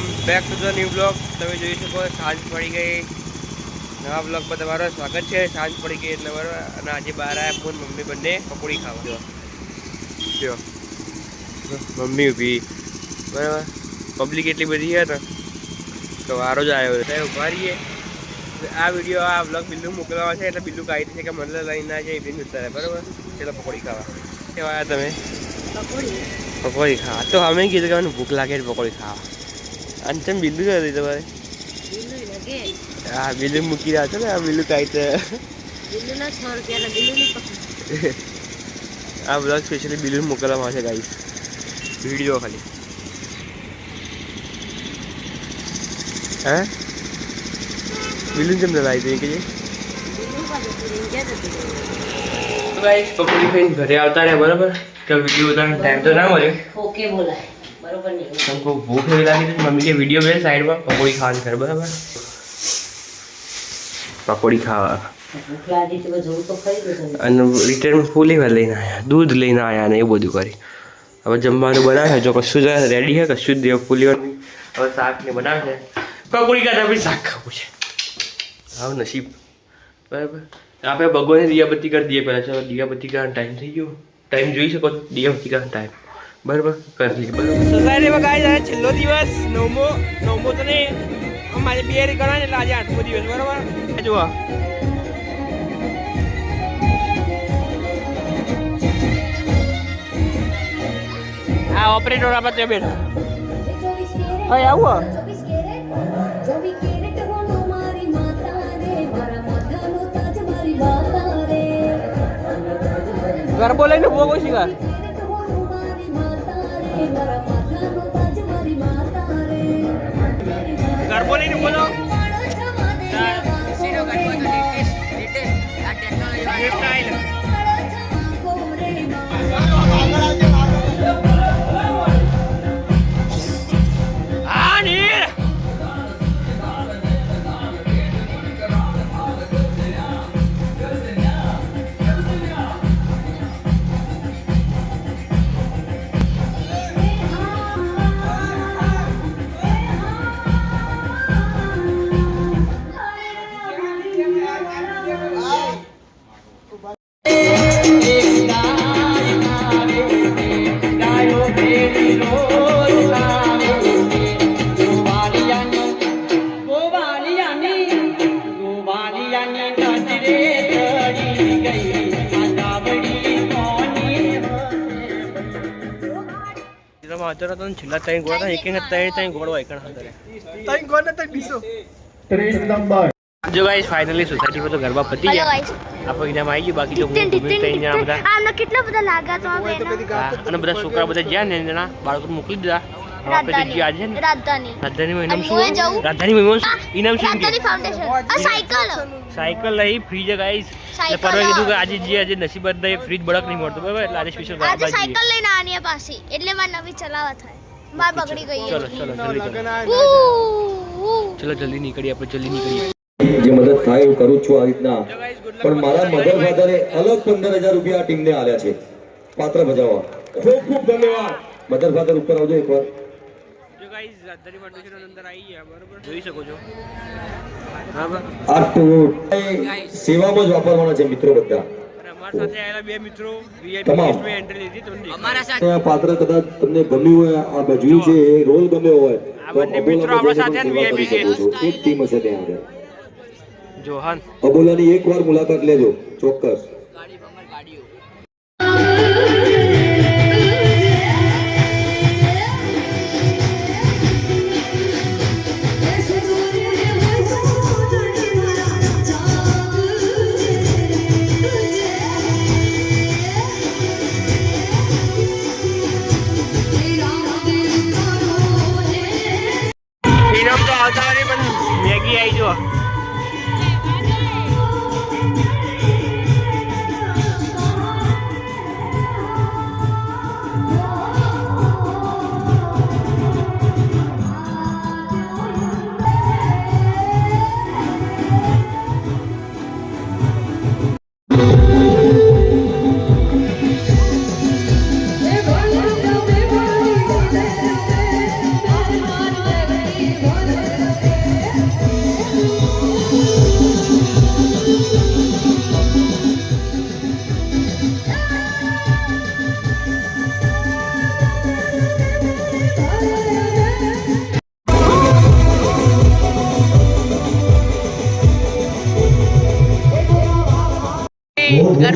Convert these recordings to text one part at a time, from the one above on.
Welcome back to the new blog. તમે જોઈ શકો સાંજ પડી ગઈ. નવા બ્લોગ પર તમારું સ્વાગત છે. સાંજ પડી ગઈ એટલે બરાબર. અને આજે બહાર આવ્યા ફોન મમ્મી બંને પકોડી ખાવા. જો મમ્મી ઊભી બરાબર. પબ્લિક એટલી બધી છે ને તો વારો જ આવ્યો છે. ઉભા રહીએ. આ વિડીયો આ બ્લોગ બિલ્લુ મોકલવા છે એટલે બિલ્લુ કાઢી છે કે મને લઈને ના જાય બિન ઉતારે બરાબર. એટલે પકોડી ખાવા કેવા આવ્યા તમે? પકોડી ખાવા તો અમે કીધું કે મને ભૂખ લાગે પકોડી ખાવા. અને તમે બિલ્લુ નથી તમારે? હા બિલ્લુ મૂકી રહ્યા છો ને. આ બિલ્લુ કાઢી આ બ્લોગ સ્પેશિયલી બિલ્લુ મોકલવામાં આવશે ગાઈસ. વિડીયો ખાલી હે બિલ્લુ કેમ લાવી દઈએ કે ગાઈસ પકોડી ખાઈને ઘરે આવતા રહ્યા બરાબર. તો વિડીયો ઉતારવાનો ટાઈમ તો ના મળ્યો. ઓકે બોલાય બરોબર નહીં. हमको भूख नहीं लगी थी. मम्मी के वीडियो में साइड में पकौड़ी खाने कर बराबर. पकौड़ी खावा ભૂખ લાગી તો જવું તો ખરી ગયું. અને રિટર્ન ફૂલી વાર લઈને આવ્યા, દૂધ લઈને આવ્યા ને એવું બધું કરી. હવે જમવાનું બનાવે જો કશું જ રેડી છે, કશું જ દેવ ફૂલીવાનું. હવે શાક ને બનાવે છે. પકોડી ખાતા પછી શાક ખાવું છે. હા નસીબ બરાબર. આપણે ભગવાનની દિયાબત્તી કરી દઈએ પહેલાં. ચાલો દિયાબત્તી કરવાનો ટાઈમ થઈ ગયો. ટાઈમ જોઈ શકો દિયાબત્તી કરવાનો ટાઈમ બરાબર કરી લઈએ બરાબર. સોસાયટીમાં ગાય છેલ્લો દિવસ નવમો તો નહીં અમારે 2 કરવાના એટલે આજે 8મો દિવસ બરાબર. જુઓ આ ઓપરેટર આપણે ત્યાં બેઠા. હા આવો ગરબો લઈને ઉભો કોઈ શીખા. ગરબો લઈને બોલો. છેલ્લા 3 ગોળ હતા. એક ત્રણ ગોળ હોય કણ અંદર 3 ગોળ ને 3 બીસો 30 નંબર. જો ગાઈસ ફાઇનલી સોસાયટી પર તો ગરબા પતી ગયા. આપણે ઇનામ આવી ગયું. બાકી તો હું 3 જણા બધા આમને કેટલા બધા લાગ્યા તો અને બધા છોકરા બધા જ્યાં ને જણા બાળકો મોકલી દીધા. આપણે જે આજે છે ને રાજધાની ઇનામ શું? રાજધાની ઇનામ શું? સાયકલ લઈ ફ્રી છે ગાઈસ. એટલે પરવા કીધું કે આજે જે આજે નસીબ બદલાય ફ્રીજ બળક નહીં મળતું બરાબર. એટલે આજે સ્પેશિયલ આજે સાયકલ લઈને આની પાછી એટલે માર નવી ચલાવવા થાય. માર બગડી ગઈ. ચલો જલ્દી નીકળીએ. આપણે જલ્દી નીકળીએ. જે મદદ થાય એવું કરું છું આ રીતના. પણ મારા મધર ફાધરે અલગ 15,000 રૂપિયા આ ટીમને આલ્યા છે. પાત્ર બજાવવા ખૂબ ખૂબ ધન્યવાદ. મધર ફાધર ઉપર આવજો એકવાર. જો ગાઈસ રાજધાની ફાઉન્ડેશન અંદર આવી ગયા બરાબર. જોઈ શકો છો બરાબર. આ તો સેવામાં જ વાપરવાના છે મિત્રો બધા. અમારા સાથે આવેલા 2 મિત્રો વીઆઈપી લિસ્ટમાં એન્ટ્રી લીધી. તમને અમારા સાથે આ પાત્ર કદાચ તમને ગમ્યું હોય, આ ભજવ્યું છે, એ રોલ ગમ્યો હોય આ બંને મિત્રો આપણા સાથે વીઆઈપી છે. એક ટીમ હશે ત્યાં આગળ. જોહાન અબોલાની એકવાર મુલાકાત લેજો ચોક્કસ. મેગી આવી જો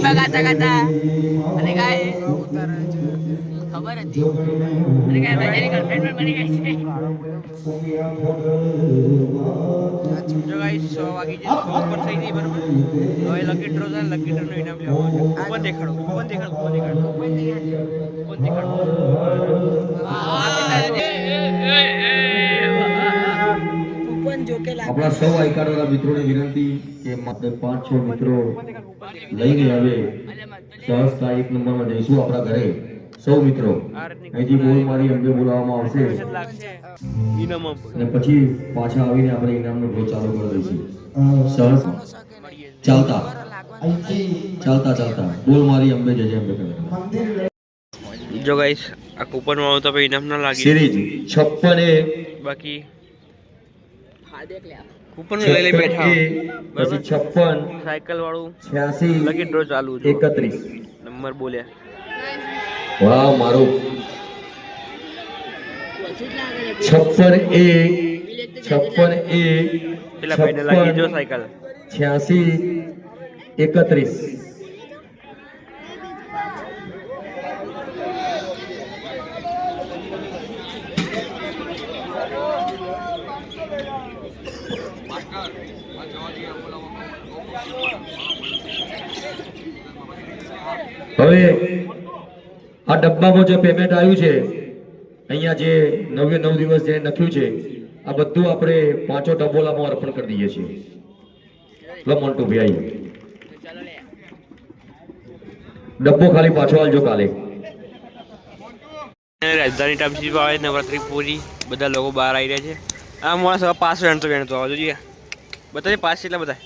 ગરબા ગાતા ગાતા અને ગાય ખબર હતી અને ગાય ભાઈની ગર્લફ્રેન્ડ પણ બની ગઈ છે. જો ગાઈસ 100 વાગી જે ઉપર થઈ ગઈ બરોબર. હવે લકી ડ્રો છે, લકી ડ્રો નું ઇનામ લેવાનું છે. કૂપન દેખાડો, કૂપન દેખાડો, કૂપન દેખાડો, કૂપન દેખાડો. આપણા સૌ આઈકાર્ડવાળા મિત્રોને વિનંતી કે માત્ર 5-6 મિત્રો લઈને આવે સહજતા 1 નંબરમાં જઈશું આપણા ઘરે. સૌ મિત્રો અહીંથી બોલ મારી અંબે બોલાવવામાં આવશે અને પછી પાછા આવીને આપણે ઇનામનો ડ્રો ચાલુ કરી દઈશું. સહજ ચાલતા ચાલતા ચાલતા બોલ મારી અંબે જજે અંબે કરે. જો ગાઈસ આ કૂપન માં તો ઇનામ ના લાગી સિરીઝ 56 બાકી કૂપન લઈ લઈ બેઠા પછી 56 સાયકલ વાળું 86 લકી ડ્રો ચાલુ છે. 31 નંબર બોલ્યા. વાહ મારું 56A પેલા ભાઈને લાગી જો સાયકલ 86 31. હવે આ ડબ્બામાં જે પેમેન્ટ આવ્યું છે અહીંયા જે 9 દિવસ જે લખ્યું છે આ બધું આપણે 5 ડબોલામાં અર્પણ કરી દઈએ છીએ. લમંટુ ભાઈ ડબ્બો ખાલી પાછો આલજો કાલે. રાજધાની ટાઉનશીપ આવે નવરાત્રી પૂરી બધા લોકો બહાર આવી રહ્યા છે. આ માણસ પાસ વેણતો આવે જોઈએ બધા પાસ એટલા બધા